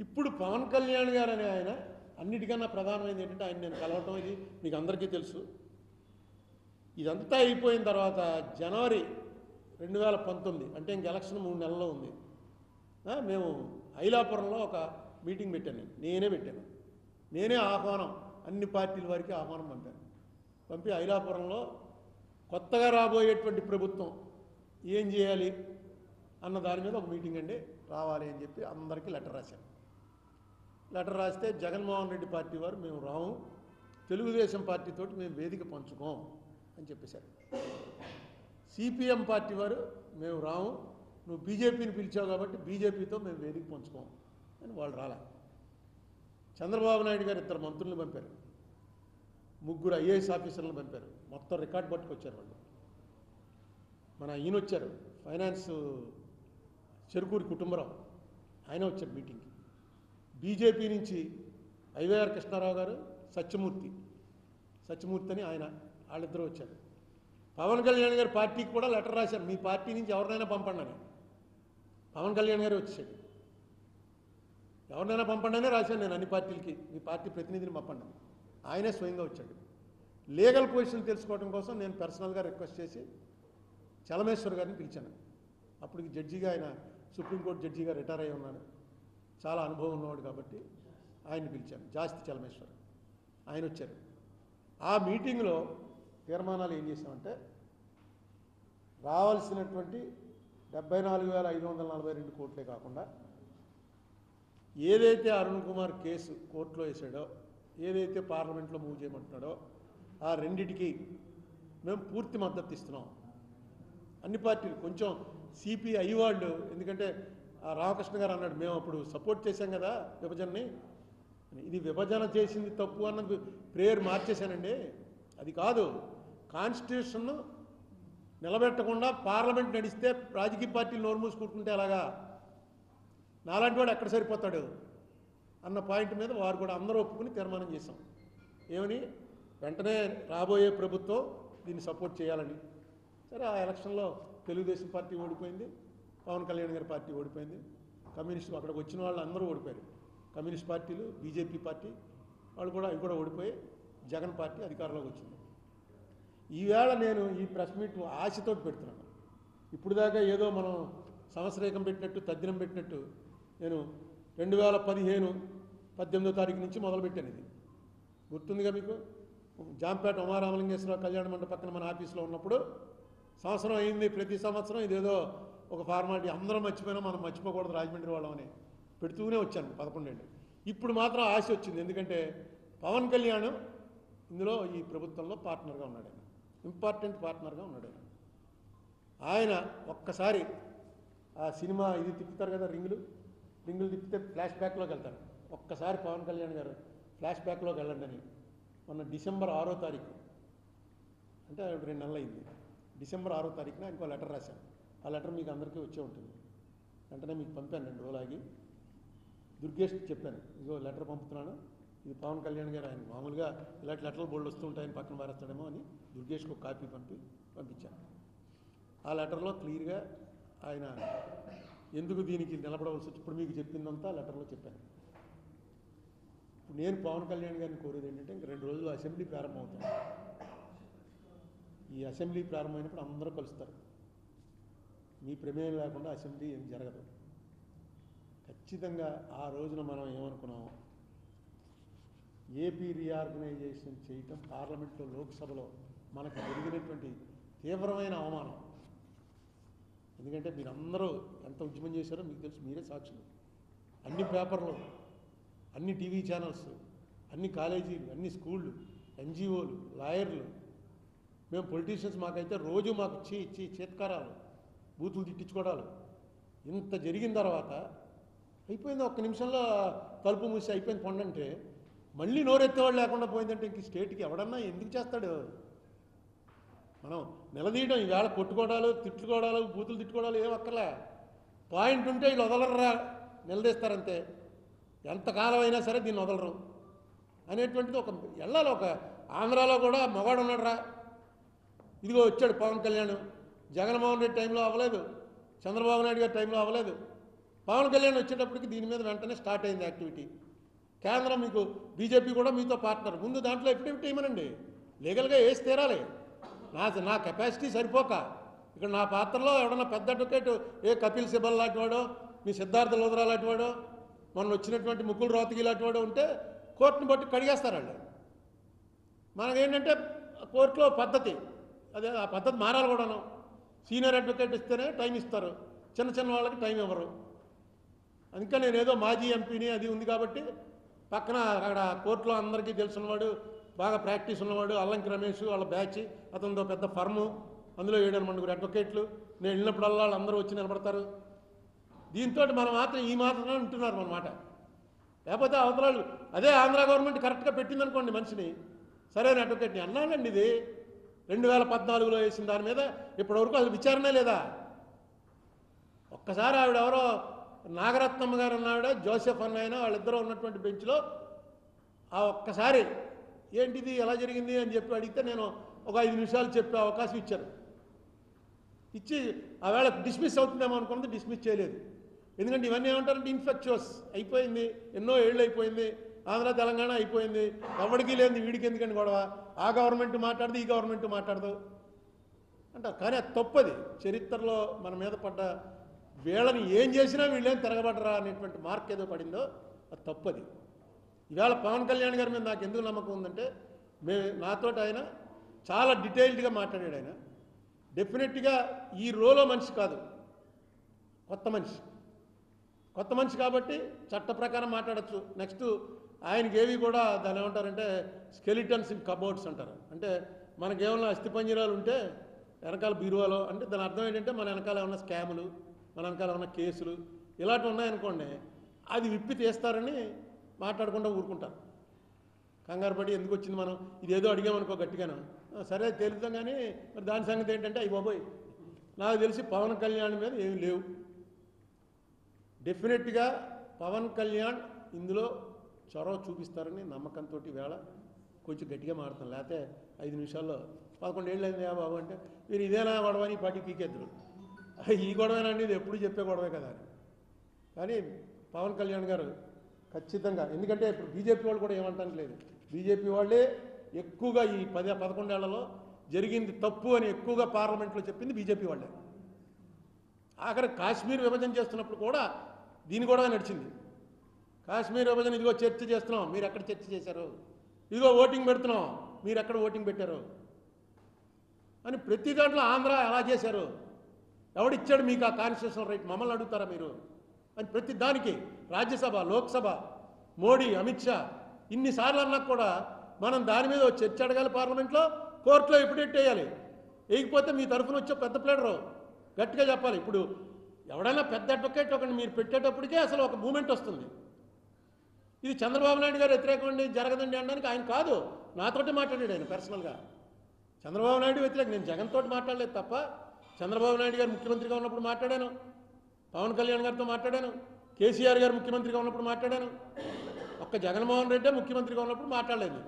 ఇప్పుడు పవన్ కళ్యాణ్ గారు అనే ఆయన అన్నిటికన్నా ప్రధానమైనది ఏంటంటే ఆయన నేను కలవటం, ఇది మీకు అందరికీ తెలుసు. ఇదంతా అయిపోయిన తర్వాత జనవరి 2019 అంటే ఇంక ఎలక్షన్ 3 నెలల్లో ఉంది. మేము ఐలాపురంలో ఒక మీటింగ్ పెట్టాను. నేనే పెట్టాను. నేనే ఆహ్వానం, అన్ని పార్టీల వారికి ఆహ్వానం పంపి ఐలాపురంలో కొత్తగా రాబోయేటువంటి ప్రభుత్వం ఏం చేయాలి అన్న దాని మీద ఒక మీటింగ్ అండి, రావాలి అని చెప్పి అందరికీ లెటర్ రాశాను. లెటర్ రాస్తే జగన్మోహన్ రెడ్డి పార్టీ వారు మేము రాము, తెలుగుదేశం పార్టీతోటి మేము వేదిక పంచుకోం అని చెప్పేశారు. సిపిఎం పార్టీ వారు మేము రాము, నువ్వు బీజేపీని పిలిచావు కాబట్టి బీజేపీతో మేము వేదిక పంచుకోం అని వాళ్ళు రాలే. చంద్రబాబు నాయుడు గారు 2 మంత్రులను పంపారు, 3 ఐఏఎస్ ఆఫీసర్లను పంపారు. మొత్తం రికార్డు పట్టుకొచ్చారు వాళ్ళు. మన ఈయన వచ్చారు, ఫైనాన్స్ చెరుకూరి కుటుంబరావు, ఆయన వచ్చారు మీటింగ్కి. బీజేపీ నుంచి ఐవైఆర్ కృష్ణారావు గారు, సత్యమూర్తి అని ఆయన, వాళ్ళిద్దరూ వచ్చారు. పవన్ కళ్యాణ్ గారి పార్టీకి కూడా లెటర్ రాశారు, మీ పార్టీ నుంచి ఎవరినైనా పంపండి అని. పవన్ కళ్యాణ్ గారు వచ్చాడు, ఎవరినైనా పంపండి అనే రాశాను నేను అన్ని పార్టీలకి, మీ పార్టీ ప్రతినిధిని పంపండి. ఆయనే స్వయంగా వచ్చాడు. లీగల్ పొజిషన్ తెలుసుకోవడం కోసం నేను పర్సనల్గా రిక్వెస్ట్ చేసి చలమేశ్వర్ గారిని పిలిచాను. అప్పటికి జడ్జిగా ఆయన సుప్రీంకోర్టు జడ్జిగా రిటైర్ అయి ఉన్నాడు, చాలా అనుభవం ఉన్నవాడు కాబట్టి ఆయన్ని పిలిచాను, జాస్తి చలమేశ్వర్. ఆయన వచ్చారు. ఆ మీటింగ్లో తీర్మానాలు ఏం చేశామంటే, రావాల్సినటువంటి 74,542 కోట్లే కాకుండా ఏదైతే అరుణ్ కుమార్ కేసు కోర్టులో వేసాడో, ఏదైతే పార్లమెంట్లో మూవ్ చేయమంటున్నాడో ఆ రెండిటికి మేము పూర్తి మద్దతు ఇస్తున్నాం. అన్ని పార్టీలు, కొంచెం సిపిఐ వాళ్ళు, ఎందుకంటే ఆ రామకృష్ణ గారు అన్నాడు మేము అప్పుడు సపోర్ట్ చేశాం కదా విభజనని, ఇది విభజన చేసింది తప్పు అన్నది ప్రేయర్ మార్చేశానండి. అది కాదు, కాన్స్టిట్యూషన్ నిలబెట్టకుండా పార్లమెంట్ నడిస్తే రాజకీయ పార్టీలు నోరు మూసుకుంటుంటే అలాగా, నాలాంటి వాడు ఎక్కడ సరిపోతాడు అన్న పాయింట్ మీద వారు కూడా అందరూ ఒప్పుకుని తీర్మానం చేశాం. ఏమని, వెంటనే రాబోయే ప్రభుత్వం దీన్ని సపోర్ట్ చేయాలని. సరే, ఆ ఎలక్షన్లో తెలుగుదేశం పార్టీ ఓడిపోయింది, పవన్ కళ్యాణ్ గారి పార్టీ ఓడిపోయింది, కమ్యూనిస్టు అక్కడికి వచ్చిన వాళ్ళు అందరూ ఓడిపోయారు. కమ్యూనిస్ట్ పార్టీలు, బీజేపీ పార్టీ వాళ్ళు కూడా, అవి కూడా ఓడిపోయి జగన్ పార్టీ అధికారంలోకి వచ్చింది. ఈవేళ నేను ఈ ప్రెస్ మీట్ ఆశతో పెడుతున్నాను. ఇప్పుడు దాకా ఏదో మనం సంవత్సరేకం పెట్టినట్టు, తద్దినం పెట్టినట్టు నేను 2015 18వ తారీఖు నుంచి మొదలుపెట్టాను. ఇది గుర్తుందిగా మీకు, జాంపేట ఉమారామలింగేశ్వరరావు కళ్యాణ మండపం పక్కన మన ఆఫీస్లో ఉన్నప్పుడు సంవత్సరం అయింది. ప్రతి సంవత్సరం ఇదేదో ఒక ఫార్మాలిటీ, అందరం మర్చిపోయినా మనం మర్చిపోకూడదు రాజమండ్రి వాళ్ళం అని పెడుతూనే వచ్చాను 11 ఏళ్ళు. ఇప్పుడు మాత్రం ఆశ వచ్చింది, ఎందుకంటే పవన్ కళ్యాణ్ ఇందులో ఈ ప్రభుత్వంలో పార్ట్నర్గా ఉన్నాడు. ఆయన ఇంపార్టెంట్ పార్ట్నర్గా ఉన్నాడు. ఆయన ఒక్కసారి ఆ సినిమా ఇది తిప్పుతారు కదా, రింగులు తిప్పితే ఫ్లాష్ బ్యాక్లోకి వెళ్తారు. ఒక్కసారి పవన్ కళ్యాణ్ గారు ఫ్లాష్ బ్యాక్లోకి వెళ్ళండి అని మొన్న డిసెంబర్ 6వ తారీఖు, అంటే 2 నెలలు అయింది, డిసెంబర్ 6వ తారీఖున ఇంకో లెటర్ రాశాను. ఆ లెటర్ మీకు అందరికీ వచ్చే ఉంటుంది. వెంటనే మీకు పంపాను 2 రోజులు ఆగి. దుర్గేష్ చెప్పాను, ఇదిగో లెటర్ పంపుతున్నాను, ఇది పవన్ కళ్యాణ్ గారు, ఆయన మామూలుగా ఇలాంటి లెటర్లు బోల్డ్ వస్తూ ఉంటాయని పక్కన మారేస్తాడేమో అని దుర్గేష్కి ఒక కాపీ పంపించాను. ఆ లెటర్లో క్లియర్గా ఆయన ఎందుకు దీనికి నిలబడవలసి వచ్చి ఇప్పుడు మీకు చెప్పిందంతా లెటర్లో చెప్పాను. ఇప్పుడు నేను పవన్ కళ్యాణ్ గారిని కోరేది ఏంటంటే, ఇంక 2 రోజులు అసెంబ్లీ ప్రారంభమవుతుంది. ఈ అసెంబ్లీ ప్రారంభమైనప్పుడు అందరూ కలుస్తారు. మీ ప్రమేయం లేకుండా అసెంబ్లీ ఏం జరగదు. ఖచ్చితంగా ఆ రోజున మనం ఏమనుకున్నాము, ఏపీ రీఆర్గనైజేషన్ చేయటం పార్లమెంట్లో, లోక్సభలో మనకు జరిగినటువంటి తీవ్రమైన అవమానం. ఎందుకంటే మీరందరూ ఎంత ఉద్యమం చేశారో మీకు తెలుసు, మీరే సాక్షులు. అన్ని పేపర్లు, అన్ని టీవీ ఛానల్స్, అన్ని కాలేజీలు, అన్ని స్కూళ్ళు, ఎన్జిఓలు, లాయర్లు, మేము పొలిటీషియన్స్, మాకైతే రోజు మాకు చేత్కారాలు, బూతులు తిట్టించుకోవడాలు. ఇంత జరిగిన తర్వాత అయిపోయింది, 1 నిమిషంలో తలుపు మూసి అయిపోయింది పండంటే, మళ్ళీ నోరెత్తేవాళ్ళు లేకుండా పోయిందంటే ఇంక స్టేట్కి ఎవడన్నా ఎందుకు చేస్తాడు? మనం నిలదీయడం, ఈవేళ కొట్టుకోవడాలు, తిట్టుకోవడాలు, బూతులు తిట్టుకోవడాలు ఏం అక్కర్లే. పాయింట్ ఉంటే వీళ్ళు వదలరా, నిలదీస్తారంతే. ఎంతకాలం అయినా సరే దీన్ని వదలరు అనేటువంటిది ఒక వెళ్ళాలి. ఒక ఆంధ్రాలో కూడా మగాడు ఉన్నాడు రా, ఇదిగో వచ్చాడు పవన్ కళ్యాణ్. జగన్మోహన్ రెడ్డి టైంలో అవ్వలేదు, చంద్రబాబు నాయుడు గారి టైంలో అవ్వలేదు. పవన్ కళ్యాణ్ వచ్చేటప్పటికి దీని మీద వెంటనే స్టార్ట్ అయింది యాక్టివిటీ. కేంద్రం మీకు బీజేపీ కూడా మీతో పార్ట్నర్, ముందు దాంట్లో ఎఫిడవిట్ ఇవ్వనండి, లీగల్గా వేసి తీరాలి. నా కెపాసిటీ సరిపోక ఇక్కడ నా పాత్రలో ఎవడన్నా పెద్ద అడ్వకేట్, కపిల్ సిబల్ లాంటి వాడో, మీ సిద్ధార్థ లోదరా లాంటి వాడో, మొన్న వచ్చినటువంటి ముకుల్ రోహత్గి లాంటి వాడో ఉంటే కోర్టుని బట్టి కడిగేస్తారండి. మనకేంటంటే కోర్టులో పద్ధతి, అదే ఆ పద్ధతి మారాలి కూడాను. సీనియర్ అడ్వకేట్ ఇస్తేనే టైం ఇస్తారు, చిన్న చిన్న వాళ్ళకి టైం ఇవ్వరు. అందుకే నేనేదో మాజీ ఎంపీని అది ఉంది కాబట్టి పక్కన అక్కడ కోర్టులో అందరికీ తెలిసినవాడు, బాగా ప్రాక్టీస్ ఉన్నవాడు, అల్లంకి రమేష్ వాళ్ళ బ్యాచ్, అతనితో పెద్ద ఫర్ము, అందులో 7-8 అడ్వకేట్లు, నేను వెళ్ళినప్పుడల్లా వాళ్ళందరూ వచ్చి నిలబడతారు. దీంతో మనం మాత్రం ఈ మాత్రం ఉంటున్నారు అన్నమాట. లేకపోతే అవతలాలు అదే ఆంధ్ర గవర్నమెంట్ కరెక్ట్గా పెట్టిందనుకోండి మనిషిని, సరైన అడ్వకేట్ని అన్నానండి. ఇది 2014లో వేసిన దాని మీద ఇప్పటివరకు అసలు విచారణే లేదా. ఒక్కసారి ఆవిడెవరో నాగరత్నమ్మ గారు అన్నావిడ, జోసెఫ్ అన్నాయన, వాళ్ళిద్దరూ ఉన్నటువంటి బెంచ్లో ఆ ఒక్కసారి ఏంటిది ఎలా జరిగింది అని చెప్పి అడిగితే నేను ఒక 5 నిమిషాలు చెప్పే అవకాశం ఇచ్చారు. ఇచ్చి ఆవేళ డిస్మిస్ అవుతుందేమో అనుకున్నది, డిస్మిస్ చేయలేదు. ఎందుకంటే ఇవన్నీ ఏమంటారంటే ఇన్ఫెక్చువస్ అయిపోయింది, ఎన్నో ఏళ్ళు అయిపోయింది, ఆంధ్ర తెలంగాణ అయిపోయింది, ఎవరికి లేని వీడికి ఎందుకండి గొడవ, ఆ గవర్నమెంట్ మాట్లాడదు ఈ గవర్నమెంట్ మాట్లాడదు అంటారు. కానీ అది తప్పది. చరిత్రలో మన మీద పడ్డ వీళ్ళని ఏం చేసినా వీళ్ళేం తిరగబడరా అనేటువంటి మార్క్ ఏదో పడిందో అది తప్పది. ఇవాళ పవన్ కళ్యాణ్ గారి మీద నాకు ఎందుకు నమ్మకం ఉందంటే, నాతో ఆయన చాలా డీటెయిల్డ్గా మాట్లాడాడు. ఆయన డెఫినెట్గా ఈ రోలో మనిషి కాదు, కొత్త మనిషి కాబట్టి చట్ట ప్రకారం మాట్లాడచ్చు. నెక్స్ట్ ఆయనకి ఏవి కూడా దాని ఏమంటారంటే స్కెలిటన్స్ ఇన్ కబోర్డ్స్ అంటారు. అంటే మనకేమన్నా అస్థిపంజరాలు ఉంటే వెనకాల బీరువాలో, అంటే దాని అర్థం ఏంటంటే మన వెనకాల ఏమన్నా స్కాములు, మన వెనకాల ఏమన్నా కేసులు ఇలాంటివి ఉన్నాయనుకోండి, అది విప్పి తీస్తారని మాట్లాడకుండా ఊరుకుంటారు. కంగారు పడి ఎందుకు వచ్చింది మనం ఇదేదో అడిగామనుకో గట్టిగాను, సరే తెలుద్దాం. కానీ మరి దాని సంగతి ఏంటంటే అయ్యి బాబోయ్, నాకు తెలిసి పవన్ కళ్యాణ్ మీద ఏమి లేవు. డెఫినెట్గా పవన్ కళ్యాణ్ ఇందులో చొరవ చూపిస్తారని నమ్మకంతో వేళ కొంచెం గట్టిగా మాడతాను. లేకపోతే 5 నిమిషాల్లో 11 ఏళ్ళు అయింది బాబు అంటే మీరు ఇదేనా గొడవ అని పార్టీ పీకేద్దరు. ఈ గొడవేనండి, ఇది ఎప్పుడు చెప్పే గొడవే కదా అని. కానీ పవన్ కళ్యాణ్ గారు ఖచ్చితంగా, ఎందుకంటే ఇప్పుడు బీజేపీ వాళ్ళు కూడా ఏమంటానికి లేదు, బీజేపీ వాళ్ళే ఎక్కువగా ఈ 10-11 ఏళ్లలో జరిగింది తప్పు అని ఎక్కువగా పార్లమెంట్లో చెప్పింది బీజేపీ వాళ్ళే. ఆఖరి కాశ్మీర్ విభజన చేస్తున్నప్పుడు కూడా దీని కూడా నడిచింది. కాశ్మీర్ విభజన ఇదిగో చర్చ చేస్తున్నాం, మీరు ఎక్కడ చర్చ చేశారు, ఇదిగో ఓటింగ్ పెడుతున్నాం, మీరు ఎక్కడ ఓటింగ్ పెట్టారు అని ప్రతి దాంట్లో ఆంధ్ర ఎలా చేశారు, ఎవడిచ్చాడు మీకు ఆ కాన్స్టిట్యూషనల్ రైట్, మమ్మల్ని అడుగుతారా మీరు అని ప్రతి దానికి రాజ్యసభ, లోక్సభ, మోడీ, అమిత్ షా ఇన్నిసార్లు అన్నా కూడా మనం దాని మీద చర్చ అడగాలి పార్లమెంట్లో, కోర్టులో ఎప్పుడెట్ వేయాలి. వేయకపోతే మీ తరఫున వచ్చే పెద్ద ప్లేడరు గట్టిగా చెప్పాలి. ఇప్పుడు ఎవడైనా పెద్ద అడ్వకేట్ ఒకటి మీరు పెట్టేటప్పటికే అసలు ఒక మూమెంట్ వస్తుంది. ఇది చంద్రబాబు నాయుడు గారు వ్యతిరేకండి జరగదండి అనడానికి ఆయన కాదు, నాతోటి మాట్లాడాడు ఆయన పర్సనల్గా. చంద్రబాబు నాయుడు వ్యతిరేకం, నేను జగన్తో మాట్లాడలేదు తప్ప, చంద్రబాబు నాయుడు గారు ముఖ్యమంత్రిగా ఉన్నప్పుడు మాట్లాడాను, పవన్ కళ్యాణ్ గారితో మాట్లాడాను, కేసీఆర్ గారు ముఖ్యమంత్రిగా ఉన్నప్పుడు మాట్లాడాను, ఒక్క జగన్మోహన్ రెడ్డి ముఖ్యమంత్రిగా ఉన్నప్పుడు మాట్లాడలేదు.